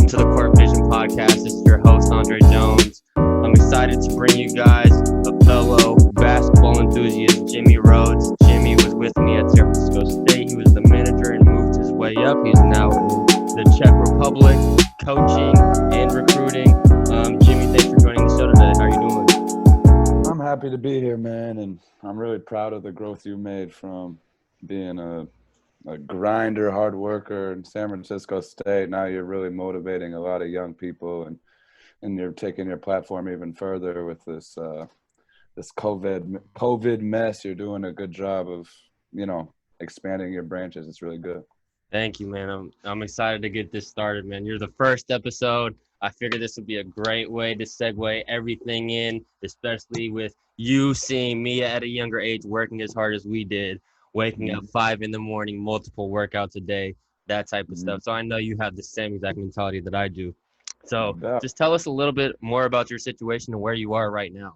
welcome to the Court Vision Podcast. This is your host, Andre Jones. I'm excited to bring you guys a fellow basketball enthusiast, Jimmy Rhoades. Jimmy was with me at San Francisco State. He was the manager and moved his way up. He's now in the Czech Republic, coaching and recruiting. Jimmy, thanks for joining the show today. How are you doing? I'm happy to be here, man, and I'm really proud of the growth you made from being a grinder, hard worker in San Francisco State. Now you're really motivating a lot of young people, and you're taking your platform even further with this COVID mess. You're doing a good job of, expanding your branches. It's really good. Thank you, man. I'm excited to get this started, man. You're the first episode. I figured this would be a great way to segue everything in, especially with you seeing me at a younger age working as hard as we did, waking up 5 a.m, multiple workouts a day, that type of stuff. So I know you have the same exact mentality that I do. So just tell us a little bit more about your situation and where you are right now.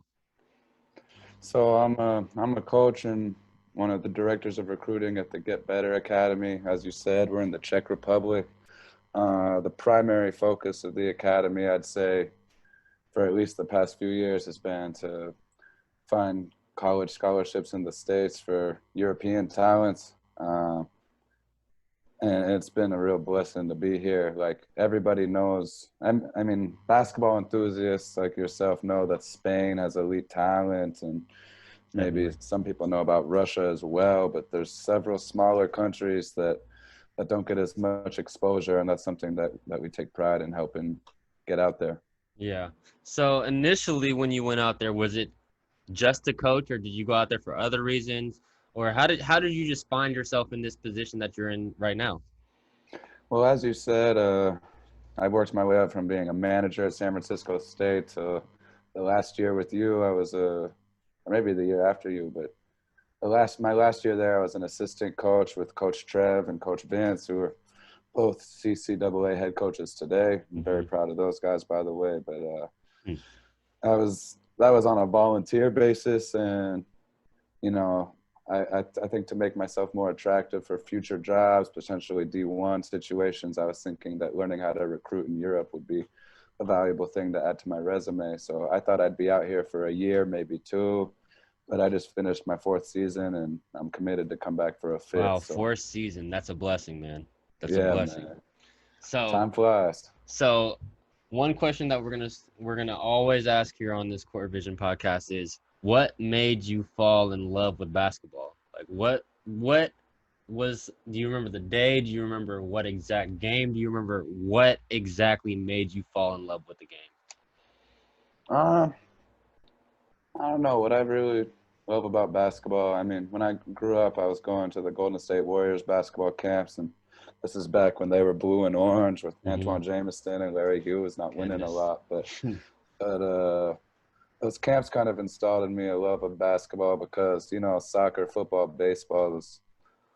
So I'm a coach and one of the directors of recruiting at the Get Better Academy. As you said, we're in the Czech Republic. The primary focus of the academy, I'd say, for at least the past few years, has been to find college scholarships in the States for European talents. And it's been a real blessing to be here. Like, everybody knows, I mean, basketball enthusiasts like yourself know that Spain has elite talent, and maybe some people know about Russia as well, but there's several smaller countries that don't get as much exposure, and that's something that we take pride in helping get out there. Yeah. So initially when you went out there, was it just to coach, or did you go out there for other reasons? Or how did you just find yourself in this position that you're in right now? Well, as you said, I worked my way up from being a manager at San Francisco State to the last year with you. I was or maybe the year after you, but my last year there, I was an assistant coach with Coach Trev and Coach Vince, who are both CCAA head coaches today. I'm very proud of those guys, by the way. But that was on a volunteer basis, and I think to make myself more attractive for future jobs, potentially D1 situations, I was thinking that learning how to recruit in Europe would be a valuable thing to add to my resume. So I thought I'd be out here for a year, maybe two, but I just finished my 4th season, and I'm committed to come back for a 5th. Wow, so. 4th season. That's a blessing, man. That's a blessing. Man. So time flies. So one question that we're gonna always ask here on this Court Vision podcast is, what made you fall in love with basketball? Like, what was, do you remember the day? Do you remember what exact game? Do you remember what exactly made you fall in love with the game? I don't know what I really love about basketball. I mean, when I grew up, I was going to the Golden State Warriors basketball camps, and this is back when they were blue and orange with Antoine Jameson and Larry Hughes, not winning a lot, but those camps kind of installed in me a love of basketball because, soccer, football, baseball,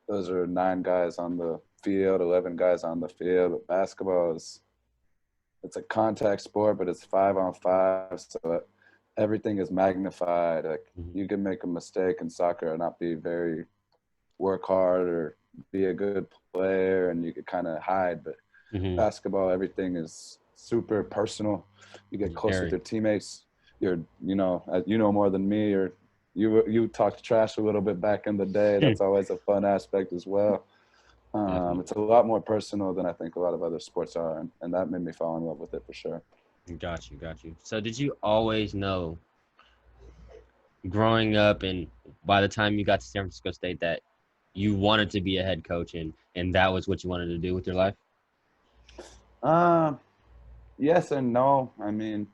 those are 9 guys on the field, 11 guys on the field. But basketball it's a contact sport, but it's 5-on-5, so everything is magnified. Like, you can make a mistake in soccer and not be very work hard or be a good player, and you could kind of hide. But basketball, everything is super personal. You get close with your teammates. You know more than me, or you talked trash a little bit back in the day. That's always a fun aspect as well. It's a lot more personal than I think a lot of other sports are, and that made me fall in love with it for sure. Got you. So did you always know growing up, and by the time you got to San Francisco State, that you wanted to be a head coach, and that was what you wanted to do with your life? Yes and no. I mean,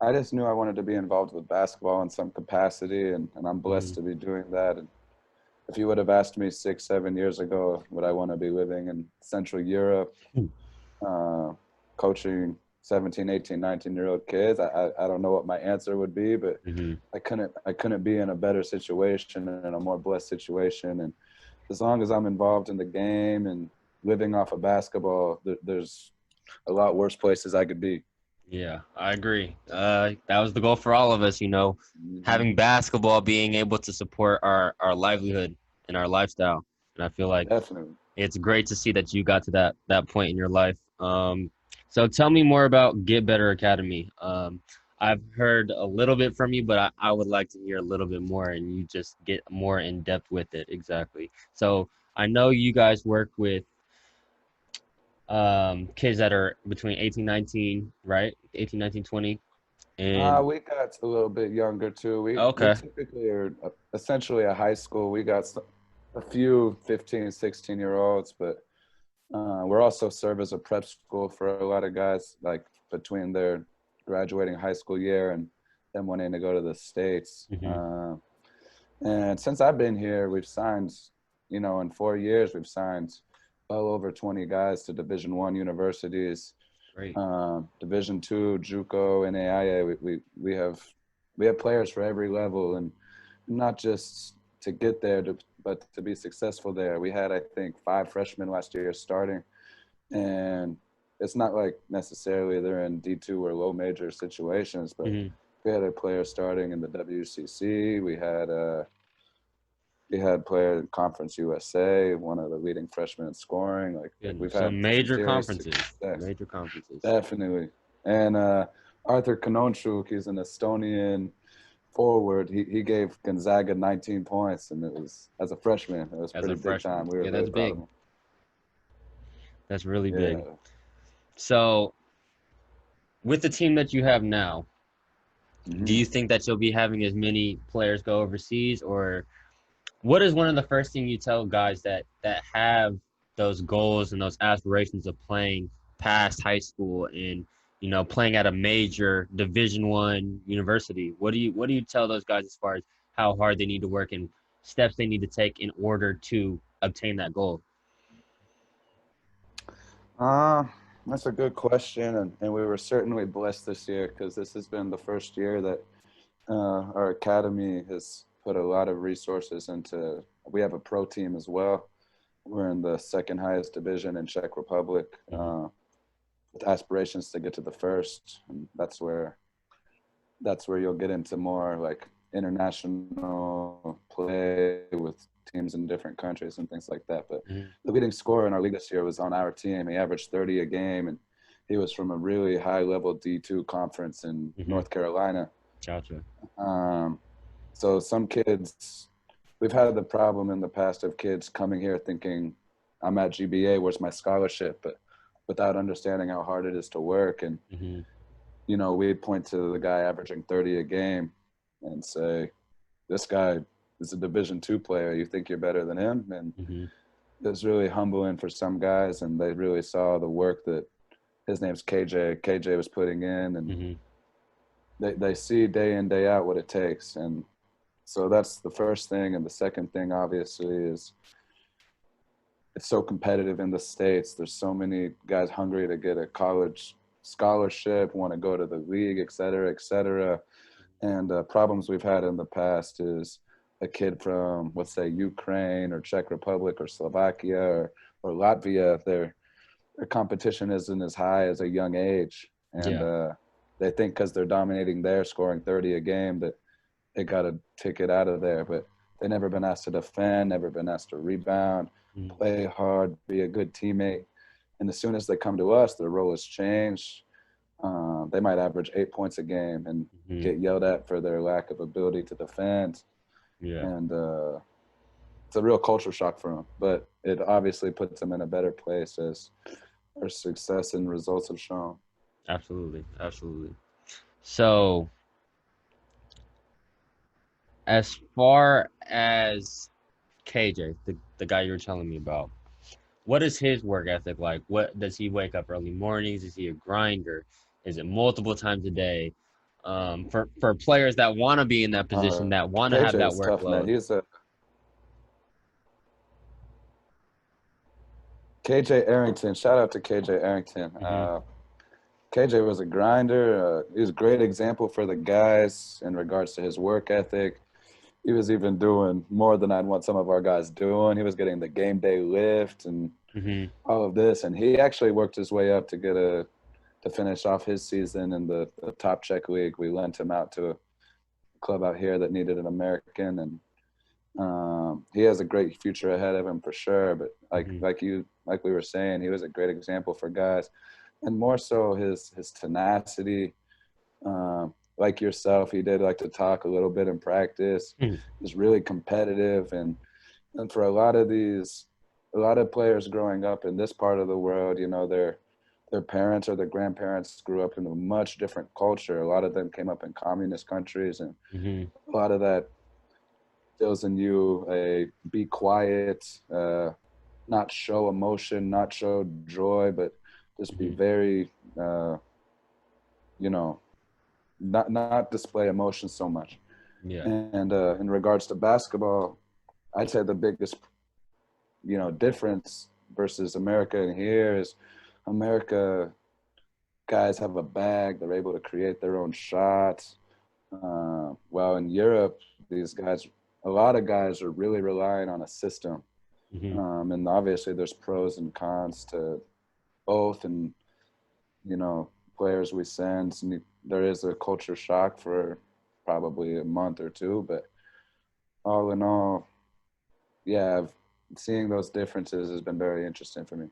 I just knew I wanted to be involved with basketball in some capacity, and I'm blessed to be doing that. And if you would have asked me 6-7 years ago, would I want to be living in Central Europe, coaching 17, 18, 19-year-old kids, I don't know what my answer would be, but I couldn't be in a better situation and in a more blessed situation. And as long as I'm involved in the game and living off of basketball, there's a lot worse places I could be. Yeah, I agree. That was the goal for all of us, having basketball, being able to support our livelihood and our lifestyle. And I feel like Definitely. it's great to see that you got to that point in your life. So tell me more about Get Better Academy. I've heard a little bit from you, but I would like to hear a little bit more and you just get more in depth with it. Exactly. So I know you guys work with kids that are between 18, 19, right? 18, 19, 20. And We got a little bit younger too. We okay. typically are essentially a high school. We got a few 15, 16-year-olds, but we're also serve as a prep school for a lot of guys, like between their graduating high school year and them wanting to go to the States. Hmm. And since I've been here, we've signed, in 4 years, we've signed well over 20 guys to Division I universities, Great. Division II, JUCO, and AIA. We have players for every level, and not just to get there, but to be successful there. We had, I think, 5 freshmen last year starting, and it's not like necessarily they're in D2 or low major situations, but Hmm. we had a player starting in the WCC. We had player in Conference USA, one of the leading freshmen in scoring. Like we've Goodness. So had some major serious conferences. success, Major conferences. definitely. And Arthur Kanonchuk, he's an Estonian forward. He gave Gonzaga 19 points, and it was as a freshman. It was As a pretty big time. freshman. We were Yeah, really that's proud big. of him. That's really big. Yeah. So with the team that you have now, do Hmm. you think that you'll be having as many players go overseas, or what is one of the first things you tell guys that have those goals and those aspirations of playing past high school and playing at a major Division I university? What do you tell those guys as far as how hard they need to work and steps they need to take in order to obtain that goal? Uh, that's a good question, and we were certainly blessed this year because this has been the first year that our academy has put a lot of resources into. We have a pro team as well. We're in the second highest division in Czech Republic, Hmm. with aspirations to get to the first, and that's where you'll get into more like international play with teams in different countries and things like that. But Hmm. the leading scorer in our league this year was on our team. He averaged 30 a game, and he was from a really high level D2 conference in Hmm. North Carolina. Gotcha. Um, so some kids, we've had the problem in the past of kids coming here thinking, I'm at GBA, where's my scholarship? But without understanding how hard it is to work. And, Hmm. we'd point to the guy averaging 30 a game and say, this guy is a Division II player. You think you're better than him? And Hmm. it was really humbling for some guys. And they really saw the work that his name's KJ was putting in. And Hmm. they see day in, day out what it takes. And so that's the first thing. And the second thing, obviously, is it's so competitive in the States. There's so many guys hungry to get a college scholarship, want to go to the league, et cetera, et cetera. And problems we've had in the past is a kid from, let's say, Ukraine or Czech Republic or Slovakia or Latvia, their competition isn't as high as a young age. And Yeah. they think because they're dominating there, scoring 30 a game, that they got a ticket out of there. But they've never been asked to defend, never been asked to rebound, Mhm. play hard, be a good teammate. And as soon as they come to us, their role has changed. They might average 8 points a game and Mhm. get yelled at for their lack of ability to defend. Yeah. And it's a real culture shock for them. But it obviously puts them in a better place as our success and results have shown. Absolutely. Absolutely. So, as far as KJ, the guy you were telling me about, what is his work ethic like? What does he wake up early mornings? Is he a grinder? Is it multiple times a day? For players that want to be in that Uh, position, that want to have KJ that is tough, man. workload. He's a KJ Arrington. Shout out to KJ Arrington. Hmm. KJ was a grinder. He was a great example for the guys in regards to his work ethic. He was even doing more than I'd want some of our guys doing. He was getting the game day lift and Hmm. all of this. And he actually worked his way up to finish off his season in the top Czech league. We lent him out to a club out here that needed an American, and he has a great future ahead of him for sure. But Hmm. like we were saying, he was a great example for guys. and more so his tenacity. Like yourself, he did like to talk a little bit in practice. Mhm. He's really competitive, and for a lot of players growing up in this part of the world, you know, their parents or their grandparents grew up in a much different culture. A lot of them came up in communist countries, and Mhm. a lot of that instills in you a be quiet, not show emotion, not show joy, but just be Mhm. very, you know, not display emotion so much. Yeah. And in regards to basketball, I'd say the biggest, you know, difference versus America and here is America guys have a bag, they're able to create their own shots. While in Europe, these guys, a lot of guys are really relying on a system. Mhm. And obviously there's pros and cons to both. And, you know, players we send, there is a culture shock for probably a month or two, but all in all, yeah, seeing those differences has been very interesting for me.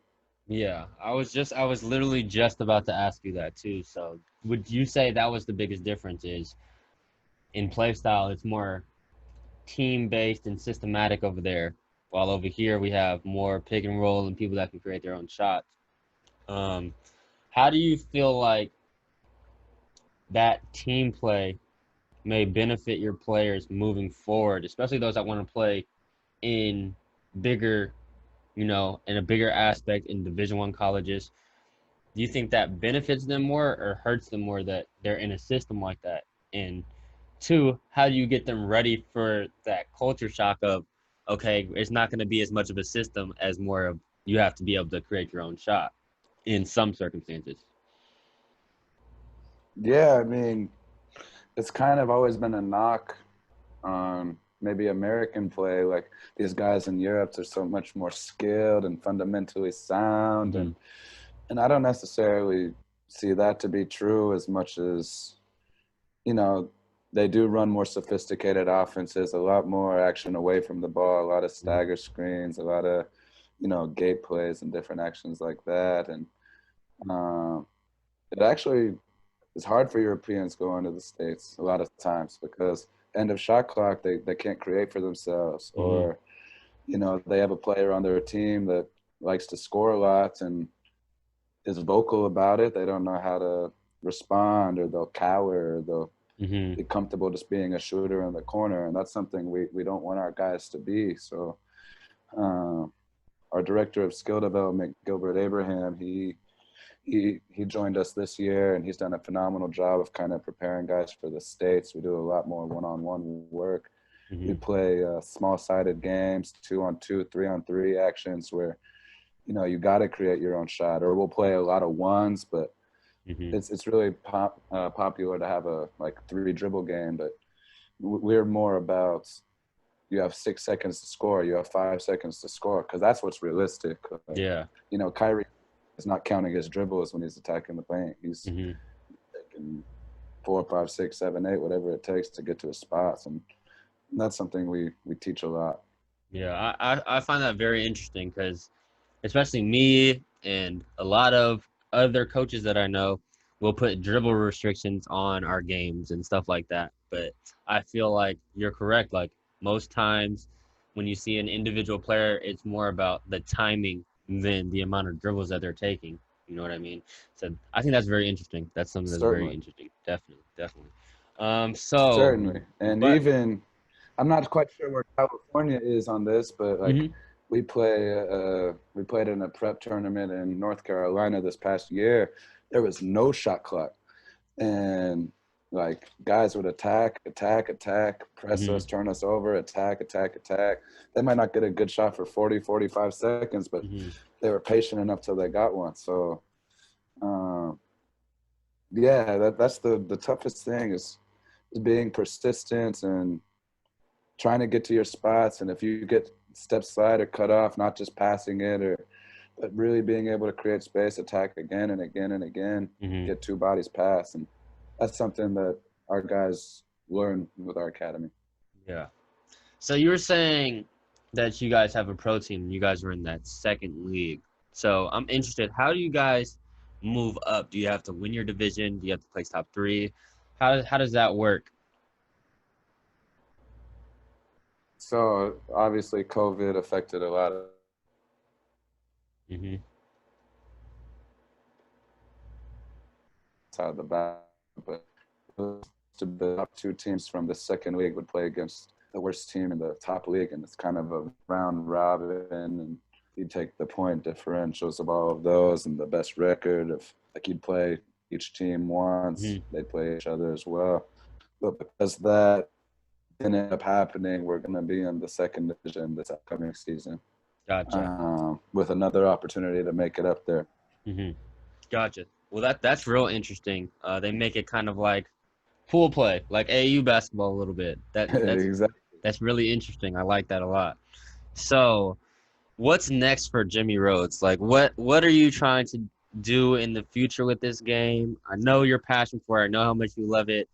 Yeah. I was literally just about to ask you that too. So would you say that was the biggest difference is in play style, it's more team based and systematic over there, while over here we have more pick and roll and people that can create their own shots. Um, how do you feel like that team play may benefit your players moving forward, especially those that want to play in bigger, in a bigger aspect in Division I colleges? Do you think that benefits them more or hurts them more that they're in a system like that? And two, how do you get them ready for that culture shock of, okay, it's not going to be as much of a system as more of you have to be able to create your own shot in some circumstances. Yeah, I mean, it's kind of always been a knock on maybe American play. Like these guys in Europe are so much more skilled and fundamentally sound, Mm-hmm. and I don't necessarily see that to be true as much as, you know, they do run more sophisticated offenses, a lot more action away from the ball, a lot of stagger screens, a lot of, you know, gate plays and different actions like that. And uh, it actually is hard for Europeans going to the States a lot of times because end of shot clock, they can't create for themselves, Mm-hmm. or, you know, they have a player on their team that likes to score a lot and is vocal about it. They don't know how to respond, or they'll cower, or they'll Mm-hmm. be comfortable just being a shooter in the corner. And that's something we don't want our guys to be. So uh, our director of skill development, Gilbert Abraham, he joined us this year, and he's done a phenomenal job of kind of preparing guys for the States. We do a lot more one-on-one work. We Mm-hmm. play small-sided games, 2-on-2, 3-on-3 actions where, you know, you got to create your own shot. Or we'll play a lot of ones, but Mm-hmm. it's really popular to have a like 3 dribble game. But we're more about, you have 6 seconds to score, you have 5 seconds to score, because that's what's realistic. Like, Yeah. you know, Kyrie is not counting his dribbles when he's attacking the paint. He's Mm-hmm. taking 4, 5, 6, 7, 8, whatever it takes to get to his spots, and that's something we teach a lot. Yeah. I find that very interesting because especially me and a lot of other coaches that I know will put dribble restrictions on our games and stuff like that. But I feel like you're correct. Like most times when you see an individual player, it's more about the timing than the amount of dribbles that they're taking. You know what I mean? So I think that's very interesting. That's something that's very Certainly, interesting. Definitely, definitely. So, certainly, and but even I'm not quite sure where California is on this, but like mhm, we played in a prep tournament in North Carolina this past year. There was no shot clock, and like guys would attack, press us, mhm, turn us over, attack. They might not get a good shot for 40, 45 seconds, but mhm. they were patient enough till they got one. So um, yeah, that's the toughest thing is being persistent and trying to get to your spots. And if you get step slide or cut off, not just passing it, or but really being able to create space, attack again and again and again, Mhm. get 2 bodies past. And that's something that our guys learn with our academy. Yeah. So you were saying that you guys have a pro team and you guys are in that second league. So I'm interested, how do you guys move up? Do you have to win your division? Do you have to place top three? How does that work? So obviously, COVID affected a lot of Hmm. out of the back, but the top two teams from the second league would play against the worst team in the top league, and it's kind of a round robin, and you take the point differentials of all of those and the best record of like you'd play each team once, Hmm. they play each other as well. But because that didn't end up happening, we're going to be in the second division this upcoming season, Gotcha. with another opportunity to make it up there. Hmm. Gotcha. Well, that's real interesting. They make it kind of like pool play, like AAU basketball a little bit. Exactly. That's really interesting. I like that a lot. So, what's next for Jimmy Rhoades? Like, what are you trying to do in the future with this game? I know your passion for it. I know how much you love it.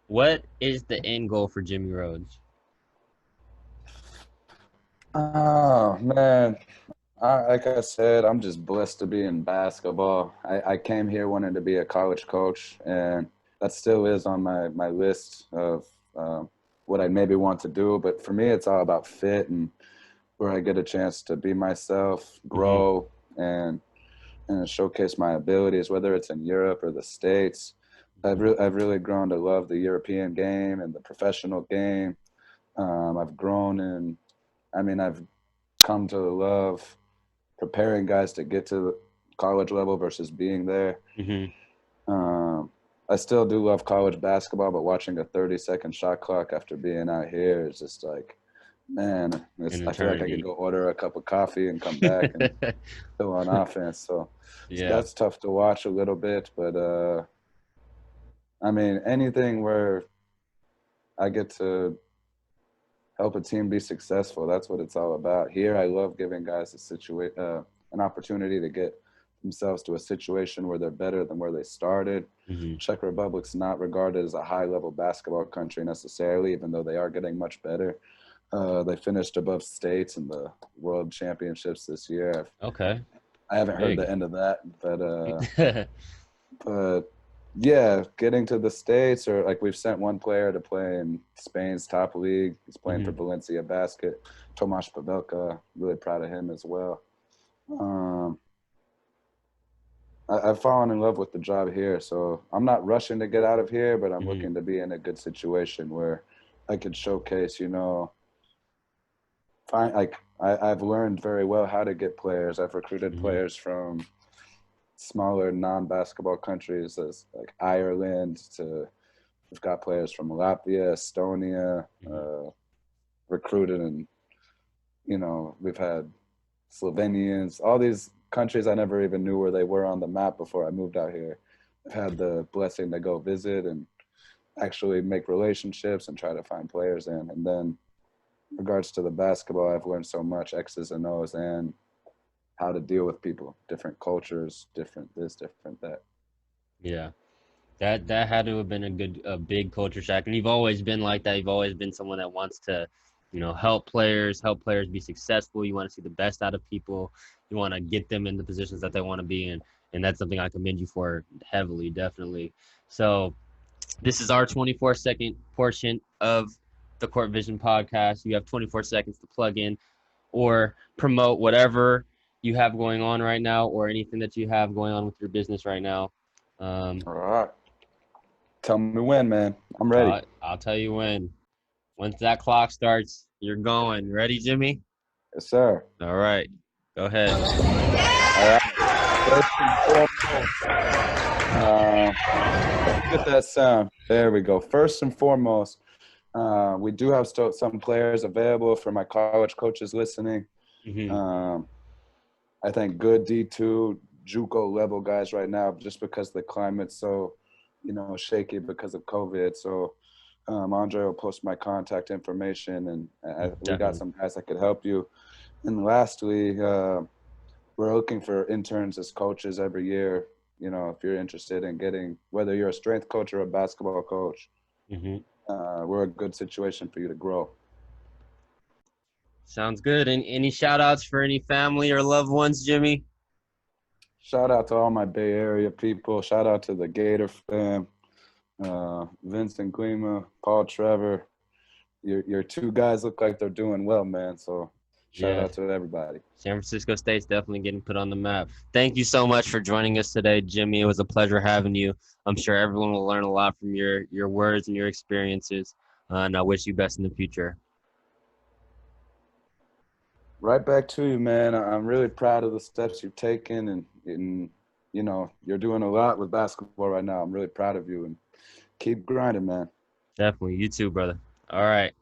What is the end goal for Jimmy Rhoades? Oh man, like I said, I'm just blessed to be in basketball. I came here wanting to be a college coach, and that still is on my list of what I maybe want to do. But for me, it's all about fit and where I get a chance to be myself, Hmm. grow, and showcase my abilities, whether it's in Europe or the States. I've really grown to love the European game and the professional game. I've grown in, I mean, I've come to love preparing guys to get to the college level versus being there. Hmm. Um, I still do love college basketball, but watching a 30-second shot clock after being out here is just like, man, An I feel like I could eternity. go order a cup of coffee and come back and still on offense. So Yeah. that's tough to watch a little bit, but I mean, anything where I get to help a team be successful, that's what it's all about. Here, I love giving guys an opportunity to get themselves to a situation where they're better than where they started. Hmm. Czech Republic's not regarded as a high-level basketball country necessarily, even though they are getting much better. They finished above states in the World Championships this year. Okay. I haven't heard Big. the end of that, but yeah, getting to the States, or like we've sent one player to play in Spain's top league. He's playing for Hmm. Valencia Basket. Tomas Pavelka, really proud of him as well. Um, I've fallen in love with the job here, so I'm not rushing to get out of here, but I'm Hmm. looking to be in a good situation where I could showcase, find like I've learned very well how to get players. I've recruited Hmm. players from smaller non-basketball countries as like Ireland to we've got players from Latvia, Estonia, Hmm. recruited, and we've had Slovenians, all these countries I never even knew where they were on the map before I moved out here. I've had the blessing to go visit and actually make relationships and try to find players in. And then, in regards to the basketball, I've learned so much X's and O's and how to deal with people, different cultures, different this, different that. Yeah. That had to have been a big culture shock. And you've always been like that. You've always been someone that wants to, help players be successful. You want to see the best out of people. You want to get them in the positions that they want to be in. And that's something I commend you for heavily, definitely. So this is our 24-second portion of the Court Vision podcast. You have 24 seconds to plug in or promote whatever you have going on right now or anything that you have going on with your business right now. Um, All right. Tell me when, man. I'm ready. I'll tell you when. Once that clock starts, you're going. Ready, Jimmy? Yes, sir. All right. Go ahead. All right. First and foremost, get that sound. There we go. First and foremost, we do have some players available for my college coaches listening. Hmm. Um, I think good D2 JUCO level guys right now, just because the climate's so, shaky because of COVID. So Andre will post my contact information, and we got Definitely. some guys that could help you. And lastly, we're looking for interns as coaches every year. If you're interested in getting, whether you're a strength coach or a basketball coach, Hmm. we're a good situation for you to grow. Sounds good. And any shout outs for any family or loved ones, Jimmy? Shout out to all my Bay Area people. Shout out to the Gator fam, Vincent Guima, Paul Trevor. Your two guys look like they're doing well, man. So shout Yeah. out to everybody. San Francisco State's definitely getting put on the map. Thank you so much for joining us today, Jimmy. It was a pleasure having you. I'm sure everyone will learn a lot from your words and your experiences. And I wish you best in the future. Right back to you, man. I'm really proud of the steps you've taken, and you know you're doing a lot with basketball right now. I'm really proud of you, and keep grinding, man. Definitely. You too, brother. All right.